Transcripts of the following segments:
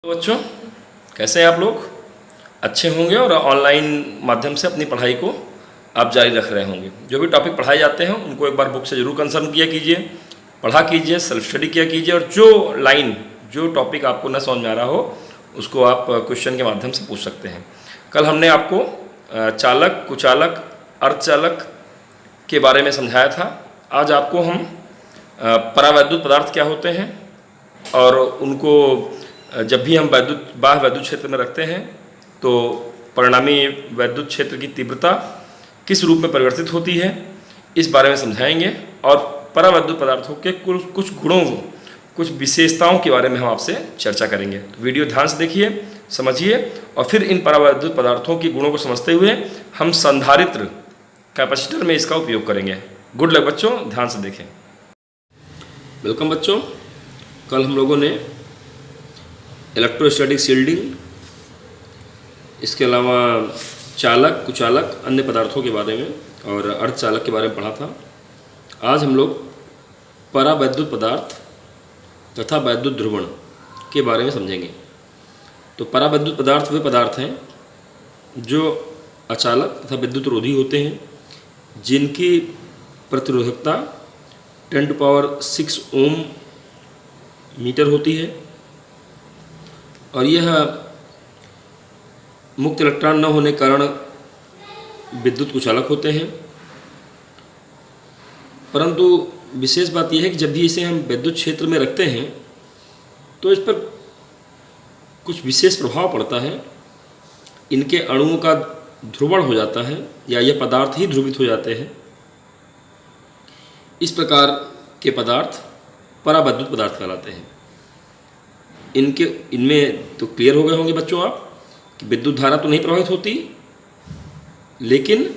बच्चों, कैसे हैं आप लोग? अच्छे होंगे और ऑनलाइन माध्यम से अपनी पढ़ाई को आप जारी रख रहे होंगे। जो भी टॉपिक पढ़ाए जाते हैं उनको एक बार बुक से ज़रूर कंसल्ट किया कीजिए, पढ़ा कीजिए, सेल्फ स्टडी किया कीजिए और जो टॉपिक आपको न समझ में आ रहा हो उसको आप क्वेश्चन के माध्यम से पूछ सकते हैं। कल हमने आपको चालक, कुचालक, अर्धचालक के बारे में समझाया था। आज आपको हम परावैद्युत पदार्थ क्या होते हैं और उनको जब भी हम बाह्य वैद्युत क्षेत्र में रखते हैं तो परिणामी वैद्युत क्षेत्र की तीव्रता किस रूप में परिवर्तित होती है, इस बारे में समझाएंगे। और परावैद्युत पदार्थों के कुछ गुणों, कुछ विशेषताओं के बारे में हम आपसे चर्चा करेंगे। तो वीडियो ध्यान से देखिए, समझिए और फिर इन परावैद्युत पदार्थों के गुणों को समझते हुए हम संधारित्र, कैपेसिटर में इसका उपयोग करेंगे। गुड लक बच्चों, ध्यान से देखें। वेलकम बच्चों, कल हम लोगों ने इलेक्ट्रोस्टैटिक शील्डिंग, इसके अलावा चालक, कुचालक, अन्य पदार्थों के बारे में और अर्धचालक के बारे में पढ़ा था। आज हम लोग परावैद्युत पदार्थ तथा वैद्युत ध्रुवण के बारे में समझेंगे। तो परावैद्युत पदार्थ वे पदार्थ हैं जो अचालक तथा विद्युत रोधी होते हैं, जिनकी प्रतिरोधकता 10⁶ ओम मीटर होती है और यह मुक्त इलेक्ट्रॉन न होने के कारण विद्युत कुचालक होते हैं। परंतु विशेष बात यह है कि जब भी इसे हम विद्युत क्षेत्र में रखते हैं तो इस पर कुछ विशेष प्रभाव पड़ता है। इनके अणुओं का ध्रुवण हो जाता है या यह पदार्थ ही ध्रुवित हो जाते हैं। इस प्रकार के पदार्थ परावैद्युत पदार्थ कहलाते हैं। इनमें तो क्लियर हो गए होंगे बच्चों आप कि विद्युत धारा तो नहीं प्रवाहित होती, लेकिन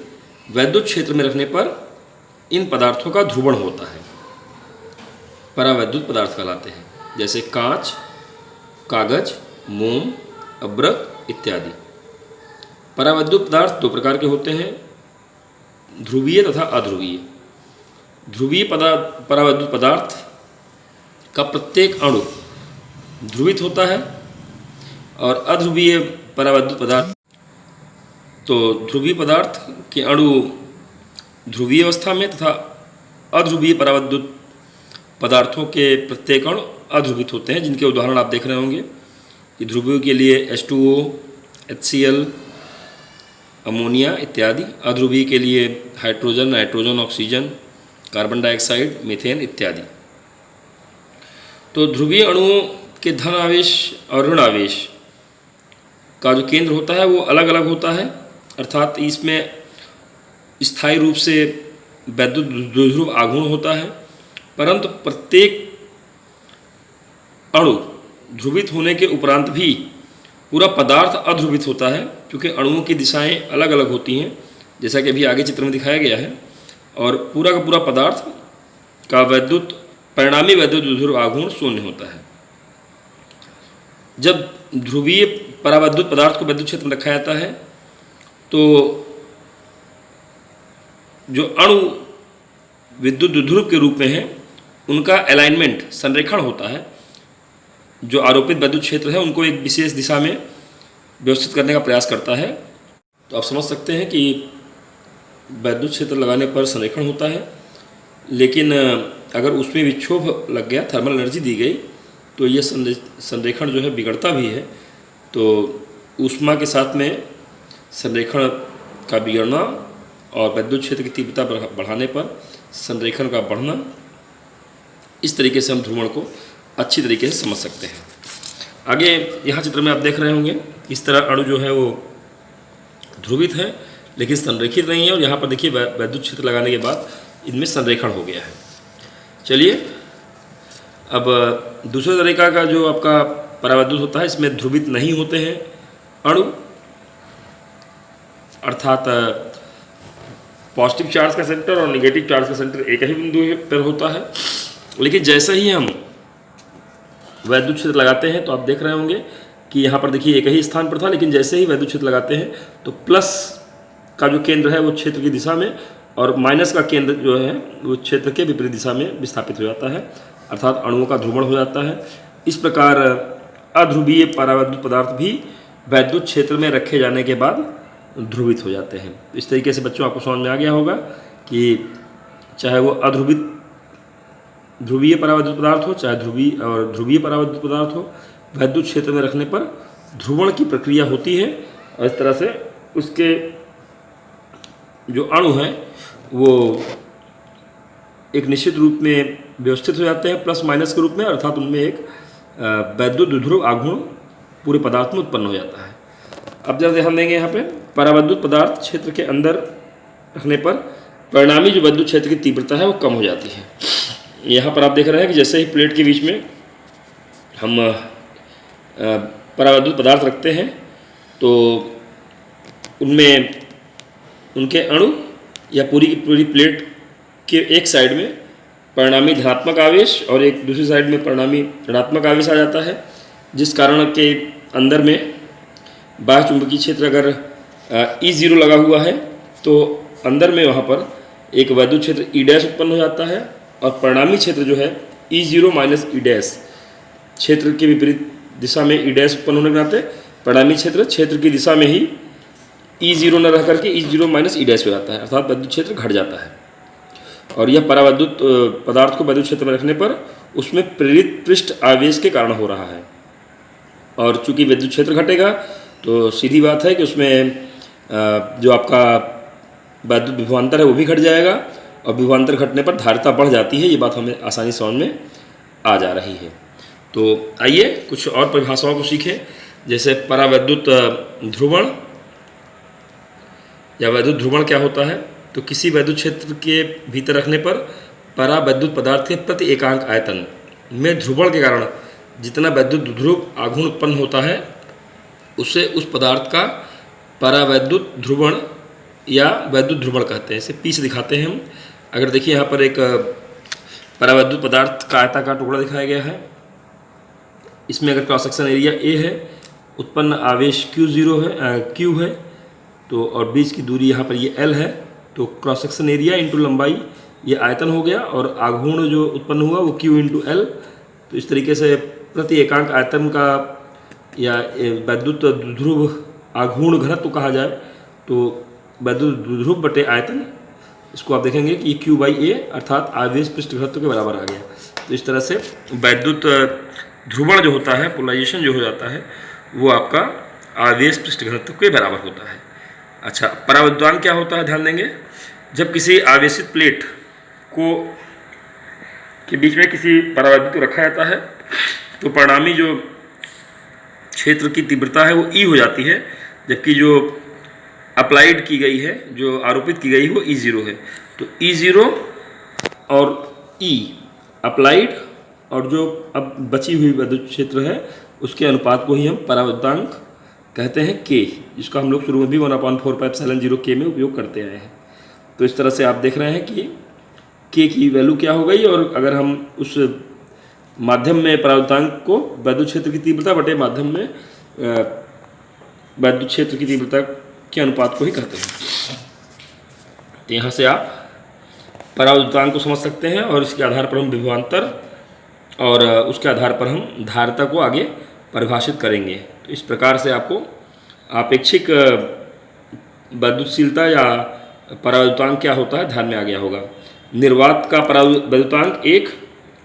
वैद्युत क्षेत्र में रखने पर इन पदार्थों का ध्रुवण होता है, परावैद्युत पदार्थ कहलाते हैं। जैसे कांच, कागज, मोम, अभ्रक इत्यादि। परावैद्युत पदार्थ दो प्रकार के होते हैं, ध्रुवीय तथा अध्रुवीय। ध्रुवीय परावैद्युत पदार्थ का प्रत्येक अणु ध्रुवित होता है और अध्रुवीय परावैद्युत पदार्थ, तो ध्रुवीय पदार्थ के अणु ध्रुवीय अवस्था में तथा अध्रुवीय परावैद्युत पदार्थों के प्रत्येक अणु अध्रुवित होते हैं, जिनके उदाहरण आप देख रहे होंगे कि ध्रुवीय के लिए H2O, HCl, अमोनिया इत्यादि। अध्रुवीय के लिए hydrogen, nitrogen, oxygen, carbon dioxide, methane इत्यादि। तो ध्रुवीय अणुओं के धन आवेश और ऋण आवेश का जो केंद्र होता है वो अलग अलग होता है, अर्थात इसमें स्थायी रूप से वैद्युत द्विध्रुव आघूर्ण होता है। परंतु प्रत्येक अणु ध्रुवित होने के उपरांत भी पूरा पदार्थ अध्रुवित होता है, क्योंकि अणुओं की दिशाएं अलग अलग होती हैं, जैसा कि अभी आगे चित्र में दिखाया गया है। और पूरा का पूरा पदार्थ का परिणामी वैद्युत द्विध्रुव आघूर्ण शून्य होता है। जब ध्रुवीय परावैद्युत पदार्थ को वैद्युत क्षेत्र में रखा जाता है तो जो अणु विद्युत द्विध्रुव के रूप में हैं उनका अलाइनमेंट, संरेखण होता है। जो आरोपित वैद्युत क्षेत्र है उनको एक विशेष दिशा में व्यवस्थित करने का प्रयास करता है। तो आप समझ सकते हैं कि वैद्युत क्षेत्र लगाने पर संरेखण होता है, लेकिन अगर उसमें विक्षोभ लग गया, थर्मल एनर्जी दी गई, तो यह संरेखण जो है बिगड़ता भी है। तो ऊष्मा के साथ में संरेखण का बिगड़ना और वैद्युत क्षेत्र की तीव्रता बढ़ाने पर संरेखण का बढ़ना, इस तरीके से हम ध्रुवण को अच्छी तरीके से समझ सकते हैं। आगे यहाँ चित्र में आप देख रहे होंगे इस तरह अणु जो है वो ध्रुवित है लेकिन संरेखित नहीं है, और यहाँ पर देखिए वैद्युत क्षेत्र लगाने के बाद इनमें संरेखण हो गया है। चलिए अब दूसरे तरीका का जो आपका परावैद्युत होता है, इसमें ध्रुवित नहीं होते हैं अणु, अर्थात पॉजिटिव चार्ज का सेंटर और नेगेटिव चार्ज का सेंटर एक ही बिंदु पर होता है। लेकिन जैसे ही हम वैद्युत क्षेत्र लगाते हैं तो आप देख रहे होंगे कि यहाँ पर देखिए एक ही स्थान पर था, लेकिन जैसे ही वैद्युत क्षेत्र लगाते हैं तो प्लस का जो केंद्र है वो क्षेत्र की दिशा में और माइनस का केंद्र जो है वो क्षेत्र के विपरीत दिशा में विस्थापित हो जाता है, अर्थात अणुओं का ध्रुवण हो जाता है। इस प्रकार अध्रुवीय परावैद्युत पदार्थ भी वैद्युत क्षेत्र में रखे जाने के बाद ध्रुवित हो जाते हैं। इस तरीके से बच्चों आपको समझ में आ गया होगा कि चाहे वो अध्रुवित ध्रुवीय परावैद्युत पदार्थ हो, चाहे ध्रुवीय परावैद्युत पदार्थ हो, वैद्युत क्षेत्र में रखने पर ध्रुवण की प्रक्रिया होती है और इस तरह से उसके जो अणु हैं वो एक निश्चित रूप में व्यवस्थित हो जाते हैं प्लस माइनस के रूप में, अर्थात उनमें एक वैद्युत द्विध्रुव आघूर्ण पूरे पदार्थ में उत्पन्न हो जाता है। अब जब ध्यान देंगे यहाँ पे परावैद्युत पदार्थ क्षेत्र के अंदर रखने पर परिणामी जो वैद्युत क्षेत्र की तीव्रता है वो कम हो जाती है। यहाँ पर आप देख रहे हैं कि जैसे ही प्लेट के बीच में हम परावैद्युत पदार्थ रखते हैं तो उनमें उनके अणु या पूरी की पूरी प्लेट के एक साइड में परिणामी धनात्मक आवेश और एक दूसरी साइड में परिणामी ऋणात्मक आवेश आ जाता है, जिस कारण के अंदर में बाह्य चुंबकीय क्षेत्र अगर E0 लगा हुआ है तो अंदर में वहाँ पर एक वैद्युत क्षेत्र E' उत्पन्न हो जाता है और परिणामी क्षेत्र जो है E0 माइनस E' क्षेत्र के विपरीत दिशा में E' उत्पन्न होने के नाते परिणामी क्षेत्र की दिशा में ही E0 न रह करके E0 माइनस E' हो जाता है, अर्थात वैद्युत क्षेत्र घट जाता है। और यह परावैद्युत पदार्थ को वैद्युत क्षेत्र में रखने पर उसमें प्रेरित पृष्ठ आवेश के कारण हो रहा है। और चूंकि विद्युत क्षेत्र घटेगा तो सीधी बात है कि उसमें जो आपका वैद्युत विभवांतर है वो भी घट जाएगा और विभवांतर घटने पर धारिता बढ़ जाती है। ये बात हमें आसानी समझ में आ जा रही है। तो आइए कुछ और परिभाषाओं को सीखें, जैसे परावैद्युत ध्रुवण या वैद्युत ध्रुवण क्या होता है। तो किसी वैद्युत क्षेत्र के भीतर रखने पर परावैद्युत पदार्थ के प्रति एकांक आयतन में ध्रुवण के कारण जितना वैद्युत ध्रुव आघूर्ण उत्पन्न होता है उसे उस पदार्थ का परावैद्युत ध्रुवण या वैद्युत ध्रुवण कहते हैं। इसे P से दिखाते हैं हम। अगर देखिए यहाँ पर एक परावैद्युत पदार्थ का आयताकार टुकड़ा दिखाया गया है, इसमें अगर क्रॉस सेक्शन एरिया A है, उत्पन्न आवेश Q है तो और बीच की दूरी यहाँ पर ये L है, तो क्रॉस सेक्शन एरिया इंटू लंबाई ये आयतन हो गया और आघूर्ण जो उत्पन्न हुआ वो Q इंटू L। तो इस तरीके से प्रति एकांक आयतन का या वैद्युत ध्रुव आघूर्ण घनत्व कहा जाए तो वैद्युत ध्रुव बटे आयतन, इसको आप देखेंगे कि Q/A अर्थात आवेश पृष्ठ घनत्व के बराबर आ गया। तो इस तरह से वैद्युत ध्रुवण जो होता है, पोलराइजेशन जो हो जाता है, वो आपका आवेश पृष्ठ घनत्व के बराबर होता है। अच्छा, परावैद्युतांक क्या होता है, ध्यान देंगे। जब किसी आवेशित प्लेट को के बीच में किसी परावैद्युत को रखा जाता है तो परिणामी जो क्षेत्र की तीव्रता है वो E हो जाती है, जबकि जो अप्लाइड की गई है, जो आरोपित की गई है वो E0 है। तो E0 और E अप्लाइड और जो अब बची हुई वैद्युत क्षेत्र है उसके अनुपात को ही हम परावैद्युतांक कहते हैं K, जिसका हम लोग शुरू में भी 1/4πε0 K में उपयोग करते आए हैं। तो इस तरह से आप देख रहे हैं कि K की वैल्यू क्या हो गई, और अगर हम उस माध्यम में परावैद्युतांक को वैद्युत क्षेत्र की तीव्रता बटे माध्यम में वैद्युत क्षेत्र की तीव्रता के अनुपात को ही कहते हैं। तो यहाँ से आप परावैद्युतांक को समझ सकते हैं और इसके आधार पर हम विभवांतर और उसके आधार पर हम धारिता को आगे परिभाषित करेंगे। तो इस प्रकार से आपको आपेक्षिक वैद्युतशीलता या परावैद्युतांक क्या होता है ध्यान में आ गया होगा। निर्वात का परावैद्युतांक 1,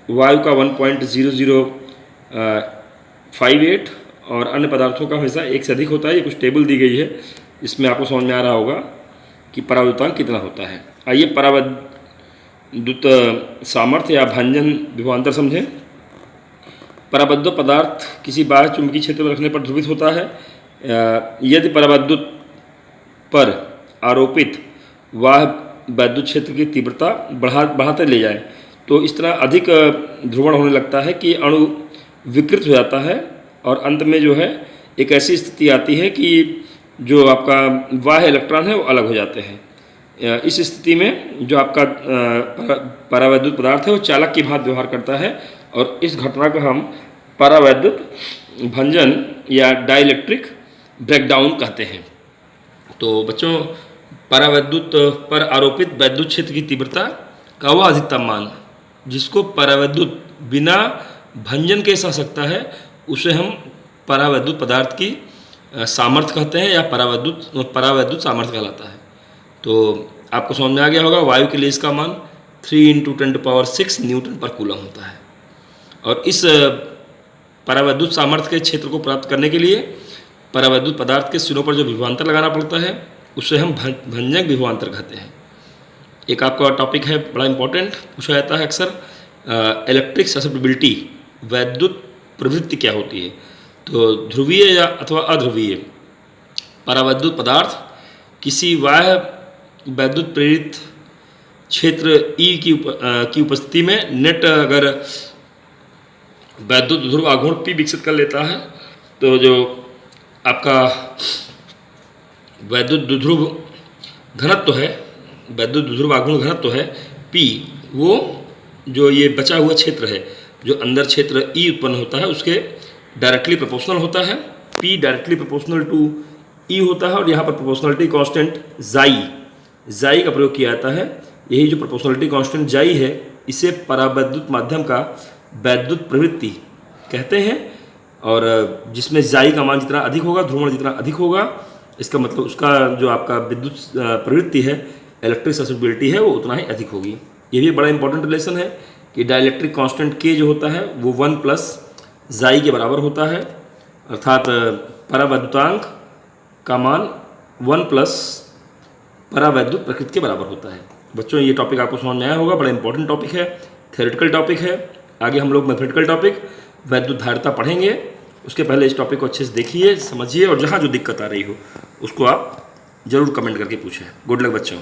वायु का 1.0058 और अन्य पदार्थों का हमेशा 1 से अधिक होता है। ये कुछ टेबल दी गई है, इसमें आपको समझ में आ रहा होगा कि परावैद्युतांक कितना होता है। आइए परावैद्युत सामर्थ्य या भंजन विभवांतर समझें। परावैद्युत पदार्थ किसी बाह्य चुंबकीय क्षेत्र में रखने पर ध्रुवित होता है। यदि परावैद्युत पर आरोपित वह वैद्युत क्षेत्र की तीव्रता बढ़ाते ले जाए तो इस तरह अधिक ध्रुवण होने लगता है कि अणु विकृत हो जाता है और अंत में जो है एक ऐसी स्थिति आती है कि जो आपका बाह्य इलेक्ट्रॉन है वो अलग हो जाते हैं। इस स्थिति में जो आपका परावैद्युत पदार्थ है वो चालक की भांति व्यवहार करता है और इस घटना को हम परावैद्युत भंजन या डाइलेक्ट्रिक ब्रेकडाउन कहते हैं। तो बच्चों, परावैद्युत पर आरोपित वैद्युत क्षेत्र की तीव्रता का वह अधिकतम मान जिसको परावैद्युत बिना भंजन के सह सकता है उसे हम परावैद्युत पदार्थ की सामर्थ्य कहते हैं या परावैद्युत सामर्थ्य कहलाता है। तो आपको समझ में आ गया होगा, वायु के लिए इसका मान 3 × 10⁶ न्यूटन पर कूलम होता है। और इस परावैद्युत सामर्थ्य के क्षेत्र को प्राप्त करने के लिए परावैद्युत पदार्थ के सिरों पर जो विभवांतर लगाना पड़ता है उसे हम भंजक विभवांतर कहते हैं। एक आपका टॉपिक है बड़ा इंपॉर्टेंट, पूछा जाता है अक्सर, इलेक्ट्रिक ससेप्टिबिलिटी, वैद्युत प्रवृत्ति क्या होती है। तो ध्रुवीय या अथवा अध्रुवीय परावैद्युत पदार्थ किसी बाह्य वैद्युत प्रेरित क्षेत्र E की उपस्थिति में नेट अगर वैद्युत ध्रुव आघूर्ण P विकसित कर लेता है तो जो आपका वैद्युत ध्रुव घनत्व है, वैद्युत ध्रुव आघूर्ण घनत्व है P, वो जो ये बचा हुआ क्षेत्र है, जो अंदर क्षेत्र E उत्पन्न होता है उसके डायरेक्टली प्रोपोर्शनल होता है। P directly proportional to E होता है और यहाँ पर प्रोपोर्शनलिटी कांस्टेंट जाई का प्रयोग किया जाता है। यही जो प्रोपोर्शनलिटी कांस्टेंट जाई है, इसे परावैद्युत माध्यम का वैद्युत प्रवृत्ति कहते हैं। और जिसमें जाई का मान जितना अधिक होगा, ध्रुवण जितना अधिक होगा, इसका मतलब उसका जो आपका विद्युत प्रवृत्ति है, इलेक्ट्रिक ससेप्टिबिलिटी है, वो उतना ही अधिक होगी। ये भी बड़ा इंपॉर्टेंट रिलेशन है कि डाइलेक्ट्रिक कांस्टेंट K जो होता है वो 1 + जाई के बराबर होता है, अर्थात परावैद्युतांक का मान 1 + परावैद्युत प्रकृति के बराबर होता है। बच्चों, ये टॉपिक आपको समझ में आया होगा, बड़ा इंपॉर्टेंट टॉपिक है, थ्योरेटिकल टॉपिक है। आगे हम लोग मैथमेटिकल टॉपिक वैद्युत धारिता पढ़ेंगे। उसके पहले इस टॉपिक को अच्छे से देखिए, समझिए, और जहाँ जो दिक्कत आ रही हो उसको आप ज़रूर कमेंट करके पूछें। गुड लक बच्चों।